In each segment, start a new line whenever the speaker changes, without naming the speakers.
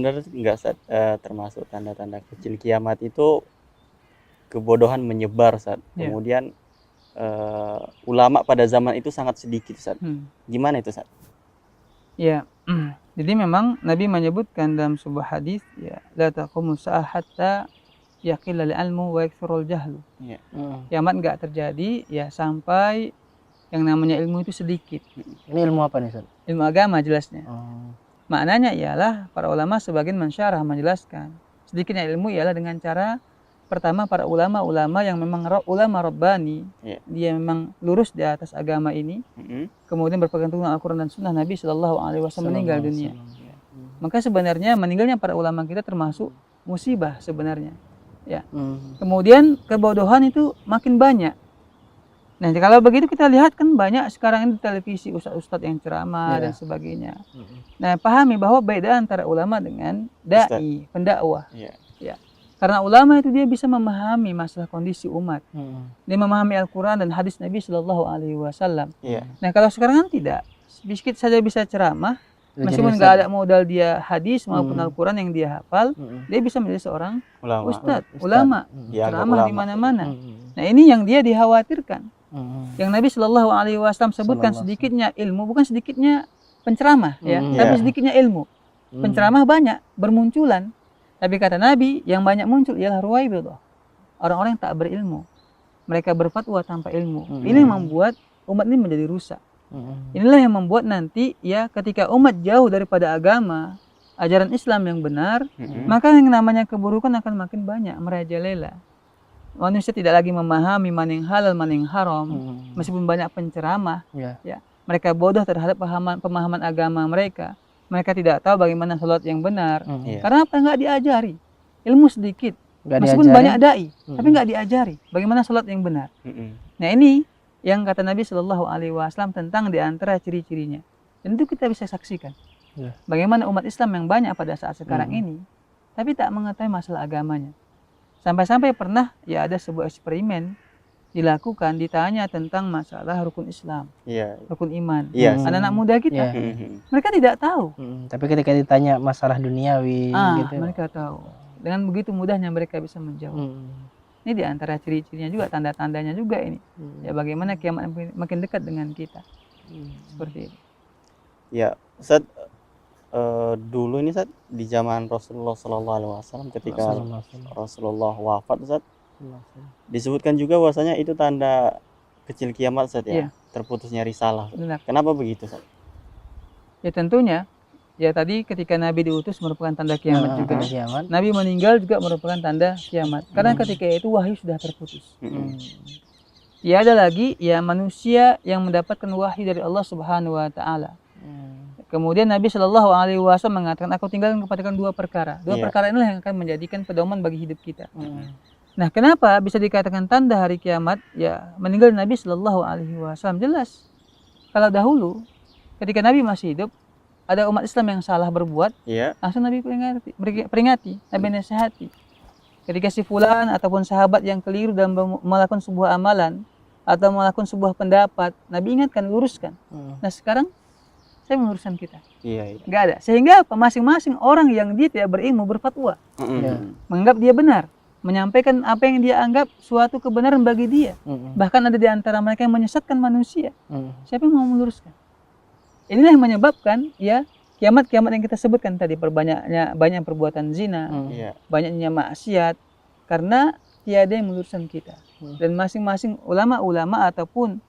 benar nggak Ustaz, termasuk tanda-tanda kecil kiamat itu kebodohan menyebar Ustaz.
Ya.
Kemudian ulama pada zaman itu sangat sedikit Ustaz. Gimana itu Ustaz?
Ya, jadi memang Nabi menyebutkan dalam sebuah hadis, ya, la taqumu sa'ah hatta yaqilla al-ilmu wa yakthurul jahlu.
Iya.
Kiamat nggak terjadi ya sampai yang namanya ilmu itu sedikit.
Ini ilmu apa nih Ustaz?
Ilmu agama jelasnya.
Oh.
Maknanya ialah para ulama sebagian mensyarah menjelaskan sedikitnya ilmu ialah dengan cara pertama para ulama-ulama yang memang ulama rabbani,
Iya.
dia memang lurus di atas agama ini, kemudian berpegang teguh dengan Al-Quran dan Sunnah Nabi Shallallahu Alaihi Wasallam meninggal dunia. Maka sebenarnya meninggalnya para ulama kita termasuk musibah sebenarnya. Ya. Kemudian kebodohan itu makin banyak. Nah kalau begitu kita lihat kan banyak sekarang ini di televisi ustadz-ustadz yang ceramah dan sebagainya. Nah pahami bahwa beda antara ulama dengan dai, pendakwah. Ya. Karena ulama itu dia bisa memahami masalah kondisi umat. Dia memahami Al-Quran dan hadis Nabi Shallallahu Alaihi Wasallam. Nah kalau sekarang kan tidak, sedikit saja bisa ceramah, meskipun nggak ada modal dia hadis maupun Al-Quran yang dia hafal, dia bisa menjadi seorang ustadz, ulama, ceramah di mana-mana. Nah ini yang dia dikhawatirkan. Yang Nabi Shallallahu Alaihi Wasallam sebutkan sedikitnya ilmu, bukan sedikitnya penceramah, ya, tapi sedikitnya ilmu. Penceramah banyak bermunculan. Tapi kata Nabi, yang banyak muncul ialah ruwaibidah. Orang-orang yang tak berilmu. Mereka berfatwa tanpa ilmu. Ini yang membuat umat ini menjadi rusak. Inilah yang membuat nanti ya ketika umat jauh daripada agama, ajaran Islam yang benar, maka yang namanya keburukan akan makin banyak, merajalela. Manusia tidak lagi memahami mana yang halal, mana yang haram. Meskipun banyak penceramah, ya, mereka bodoh terhadap pemahaman agama mereka. Mereka tidak tahu bagaimana sholat yang benar. Karena apa? Nggak diajari. Ilmu sedikit. Meskipun banyak dai, tapi nggak diajari bagaimana sholat yang benar. Nah ini yang kata Nabi Shallallahu Alaihi Wasallam tentang diantara ciri-cirinya. Dan itu kita bisa saksikan. Bagaimana umat Islam yang banyak pada saat sekarang ini, tapi tak mengetahui masalah agamanya. Sampai-sampai pernah ya ada sebuah eksperimen dilakukan, ditanya tentang masalah rukun Islam, rukun iman, anak-anak muda kita, mereka tidak tahu.
Tapi ketika ditanya masalah duniawi, gitu,
mereka tahu. Dengan begitu mudahnya mereka bisa menjawab. Ini diantara ciri-cirinya juga, tanda-tandanya juga ini. Ya bagaimana kiamat makin dekat dengan kita, seperti itu.
Ya, Ustaz, dulu ini Ustaz di zaman Rasulullah SAW ketika Rasulullah wafat Ustaz, disebutkan juga bahwasanya itu tanda kecil kiamat Ustaz ya, terputusnya risalah.
Benar.
Kenapa begitu Ustaz?
Ya tentunya, ya tadi ketika Nabi diutus merupakan tanda kiamat juga. Nabi meninggal juga merupakan tanda kiamat. Karena ketika itu wahyu sudah terputus. Ya ada lagi ya manusia yang mendapatkan wahyu dari Allah Subhanahu Wa Taala. Kemudian Nabi Shallallahu Alaihi Wasallam mengatakan, aku tinggalkan kepadakan dua perkara. Dua perkara inilah yang akan menjadikan pedoman bagi hidup kita. Nah, kenapa bisa dikatakan tanda hari kiamat? Ya, meninggal Nabi Shallallahu Alaihi Wasallam jelas. Kalau dahulu, ketika Nabi masih hidup, ada umat Islam yang salah berbuat, langsung Nabi peringati, Nabi nasihati. Ketika si fulan ataupun sahabat yang keliru dalam melakukan sebuah amalan atau melakukan sebuah pendapat, Nabi ingatkan, luruskan. Nah, sekarang saya meluruskan kita. Nggak ada. Sehingga masing-masing orang yang dia tidak berilmu berfatwa, menganggap dia benar. Menyampaikan apa yang dia anggap suatu kebenaran bagi dia. Bahkan ada di antara mereka yang menyesatkan manusia. Siapa yang mau meluruskan? Inilah yang menyebabkan ya kiamat-kiamat yang kita sebutkan tadi, banyak perbuatan zina, banyaknya maksiat, karena tiada yang meluruskan kita. Dan masing-masing ulama-ulama ataupun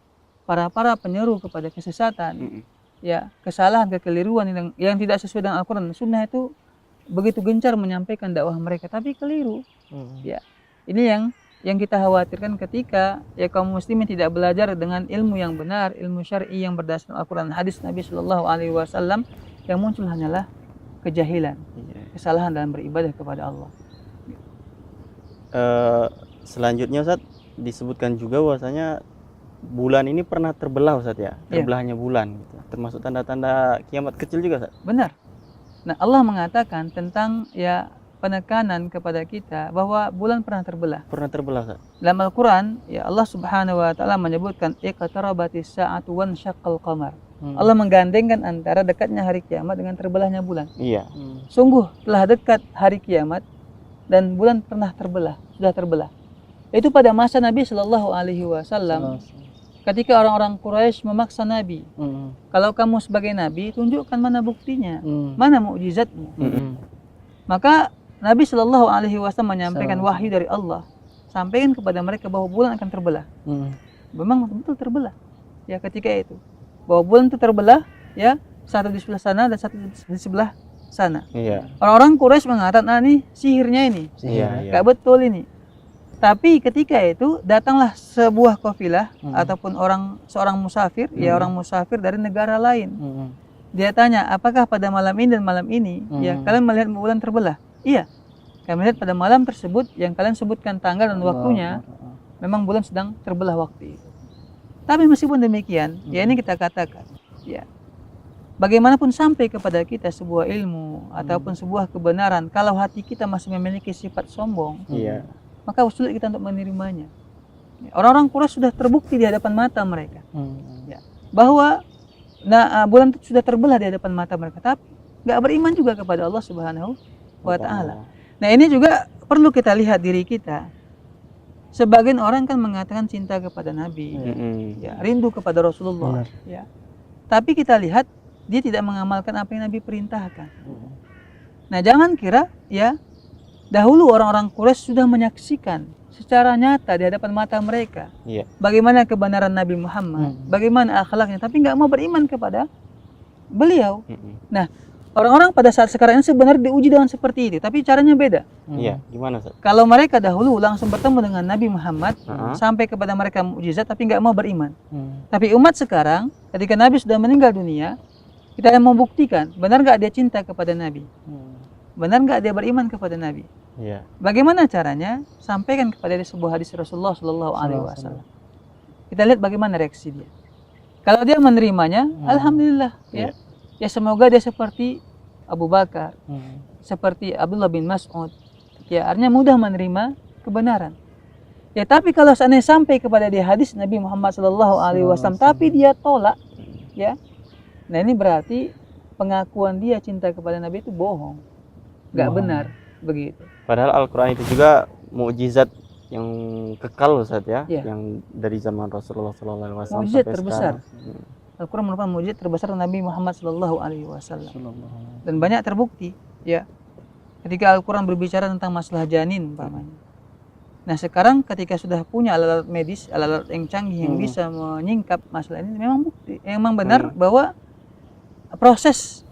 para penyeru kepada kesesatan, ya kesalahan, kekeliruan yang tidak sesuai dengan Al-Quran dan Sunnah itu begitu gencar menyampaikan dakwah mereka, tapi keliru. Ya, ini yang kita khawatirkan ketika ya kaum muslimin tidak belajar dengan ilmu yang benar, ilmu syar'i yang berdasarkan Al-Quran hadis Nabi Shallallahu Alaihi Wasallam, yang muncul hanyalah kejahilan, kesalahan dalam beribadah kepada Allah.
Selanjutnya Ustaz, disebutkan juga bahwasanya bulan ini pernah terbelah Ustaz ya, terbelahnya bulan gitu. Termasuk tanda-tanda kiamat kecil juga Ustaz.
Benar. Nah, Allah mengatakan tentang ya penekanan kepada kita bahwa bulan pernah terbelah.
Pernah terbelah, Ustaz.
Dalam Al-Quran, ya Allah Subhanahu wa taala menyebutkan iqtarabatis sa'atu wan syaqqal qamar. Allah menggandengkan antara dekatnya hari kiamat dengan terbelahnya bulan.
Iya.
Sungguh telah dekat hari kiamat dan bulan pernah terbelah, sudah terbelah. Itu pada masa Nabi Shallallahu alaihi wasallam. Ketika orang-orang Quraisy memaksa Nabi, kalau kamu sebagai Nabi, tunjukkan mana buktinya, mana mukjizatmu. Maka Nabi Shallallahu Alaihi Wasallam menyampaikan wahyu dari Allah, sampaikan kepada mereka bahwa bulan akan terbelah. Memang betul terbelah. Ya ketika itu, bahwa bulan itu terbelah, ya satu di sebelah sana dan satu di sebelah sana.
Iya.
Orang-orang Quraisy mengatakan, nah ini sihirnya ini,
Iya.
nggak betul ini. Tapi ketika itu datanglah sebuah kafilah ataupun seorang musafir, ya orang musafir dari negara lain. Dia tanya, apakah pada malam ini dan malam ini ya kalian melihat bulan terbelah? Iya. Kami melihat pada malam tersebut yang kalian sebutkan tanggal dan waktunya, memang bulan sedang terbelah waktu itu. Tapi meskipun demikian, ya ini kita katakan, ya bagaimanapun sampai kepada kita sebuah ilmu ataupun sebuah kebenaran, kalau hati kita masih memiliki sifat sombong,
Iya.
maka sulit kita untuk menerimanya. Orang-orang Quraisy sudah terbukti di hadapan mata mereka, ya, bahwa bulan itu sudah terbelah di hadapan mata mereka, tapi nggak beriman juga kepada Allah Subhanahu wa Ta'ala. Nah ini juga perlu kita lihat diri kita. Sebagian orang kan mengatakan cinta kepada Nabi, ya, rindu kepada Rasulullah, ya. Tapi kita lihat dia tidak mengamalkan apa yang Nabi perintahkan. Nah jangan kira, ya, dahulu orang-orang Quraisy sudah menyaksikan secara nyata di hadapan mata mereka bagaimana kebenaran Nabi Muhammad, bagaimana akhlaknya, tapi nggak mau beriman kepada beliau. Nah, orang-orang pada saat sekarang ini sebenarnya diuji dengan seperti itu, tapi caranya beda.
Iya, gimana, Ustaz?
Kalau mereka dahulu langsung bertemu dengan Nabi Muhammad, sampai kepada mereka mukjizat, tapi nggak mau beriman. Tapi umat sekarang, ketika Nabi sudah meninggal dunia, kita yang membuktikan benar nggak dia cinta kepada Nabi, benar nggak dia beriman kepada Nabi.
Iya.
Bagaimana caranya? Sampaikan kepada dia sebuah hadis Rasulullah Shallallahu Alaihi Wasallam. Kita lihat bagaimana reaksi dia. Kalau dia menerimanya, alhamdulillah, ya. Ya semoga dia seperti Abu Bakar, seperti Abdullah bin Mas'ud. Ya artinya mudah menerima kebenaran. Ya tapi kalau seandainya sampai kepada dia hadis Nabi Muhammad Shallallahu Alaihi Wasallam, tapi dia tolak, ya. Nah ini berarti pengakuan dia cinta kepada Nabi itu bohong, nggak benar, begitu.
Padahal Al-Quran itu juga mukjizat yang kekal, Ustaz, ya, yang dari zaman Rasulullah SAW
mukjizat
sampai
terbesar.
sekarang.
Al-Quran merupakan mukjizat terbesar Nabi Muhammad Shallallahu Alaihi Wasallam. Dan banyak terbukti, ya. Ketika Al-Quran berbicara tentang masalah janin, umpamanya. Nah sekarang ketika sudah punya alat-alat medis, alat-alat yang canggih yang bisa menyingkap masalah ini, memang bukti, memang benar bahwa proses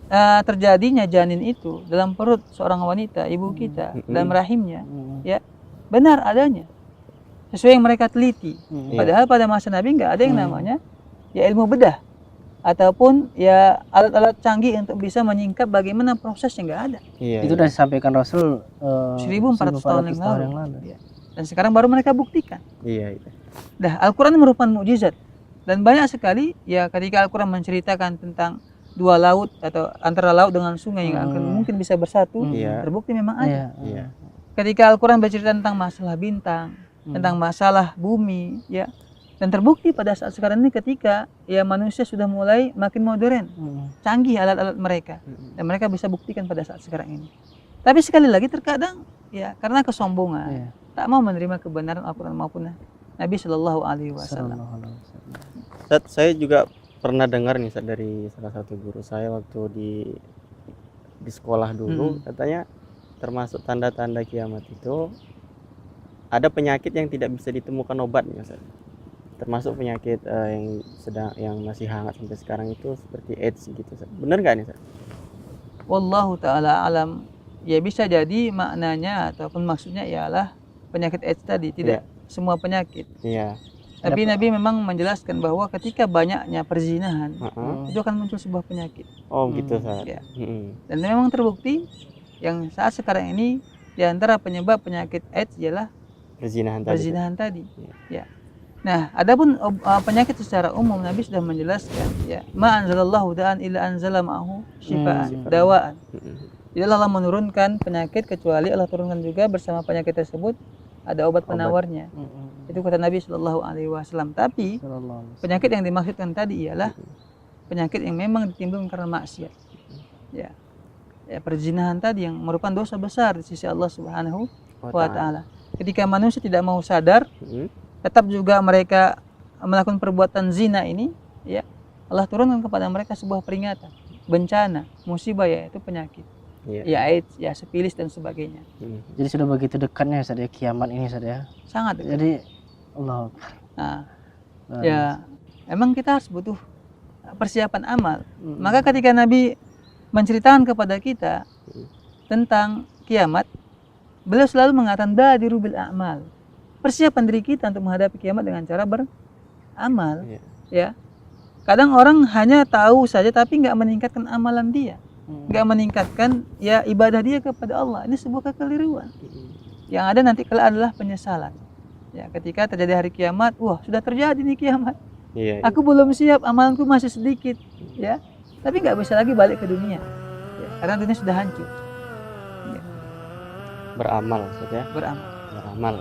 terjadinya janin itu dalam perut seorang wanita, ibu kita, dalam rahimnya, ya benar adanya, sesuai yang mereka teliti. Padahal pada masa Nabi nggak ada yang namanya ya ilmu bedah ataupun ya alat-alat canggih untuk bisa menyingkap bagaimana prosesnya, nggak ada.
Itu sudah disampaikan Rasul
1400 tahun yang lalu. Ya. Dan sekarang baru mereka buktikan.
Iya.
Dah Al-Quran merupakan mukjizat dan banyak sekali ya ketika Al-Quran menceritakan tentang dua laut atau antara laut dengan sungai yang akan mungkin bisa bersatu, terbukti memang ada. Ketika Al-Quran bercerita tentang masalah bintang, tentang masalah bumi, ya, dan terbukti pada saat sekarang ini ketika ya manusia sudah mulai makin modern, canggih alat-alat mereka, dan mereka bisa buktikan pada saat sekarang ini. Tapi sekali lagi terkadang ya karena kesombongan, tak mau menerima kebenaran Al-Quran maupun Nabi Shallallahu Alaihi Wasallam.
Ustaz, saya juga pernah dengar nih, Ustaz, dari salah satu guru saya waktu di sekolah dulu, katanya termasuk tanda-tanda kiamat itu ada penyakit yang tidak bisa ditemukan obatnya, Ustaz. Termasuk penyakit yang masih hangat sampai sekarang itu seperti AIDS gitu, Ustaz. Benar nggak nih, Ustaz?
Wallahu taala alam. Ya bisa jadi maknanya ataupun maksudnya ialah penyakit AIDS tadi, tidak semua penyakit.
Iya.
Tapi Nabi memang menjelaskan bahwa ketika banyaknya perzinahan, itu akan muncul sebuah penyakit.
Oh gitu, Ustaz.
Ya. Dan memang terbukti yang saat sekarang ini di antara penyebab penyakit AIDS ialah perzinahan tadi. Ya. Nah, adapun penyakit secara umum Nabi sudah menjelaskan, ya, ma anzalallahu da'an illa anzala ma'ahu syifaan, dawaan. Tidaklah Allah menurunkan penyakit kecuali Allah turunkan juga bersama penyakit tersebut ada obat penawarnya. Itu kata Nabi Shallallahu Alaihi Wasallam. Tapi penyakit yang dimaksudkan tadi ialah penyakit yang memang ditimbulkan karena maksiat. Ya, perzinahan tadi yang merupakan dosa besar di sisi Allah Subhanahu wa Ta'ala. Ketika manusia tidak mau sadar, tetap juga mereka melakukan perbuatan zina ini, ya Allah turunkan kepada mereka sebuah peringatan, bencana, musibah, yaitu penyakit. Ya AIDS, ya sifilis dan sebagainya.
Jadi sudah begitu dekatnya Ustaz ya kiamat ini Ustaz ya.
Sangat dekat.
Jadi Allah.
Nah, ya emang kita harus butuh persiapan amal. Maka ketika Nabi menceritakan kepada kita tentang kiamat, beliau selalu mengatakan badiru bil a'mal. Persiapan diri kita untuk menghadapi kiamat dengan cara beramal. Ya. Kadang orang hanya tahu saja tapi nggak meningkatkan amalan dia. Nggak meningkatkan ya ibadah dia kepada Allah. Ini sebuah kekeliruan. Yang ada nanti kelak adalah penyesalan. Ya, ketika terjadi hari kiamat, wah sudah terjadi nih kiamat. Aku belum siap, amalanku masih sedikit, ya. Tapi nggak bisa lagi balik ke dunia, ya, karena dunia sudah hancur. Ya.
Beramal maksudnya.
Beramal.
Beramal.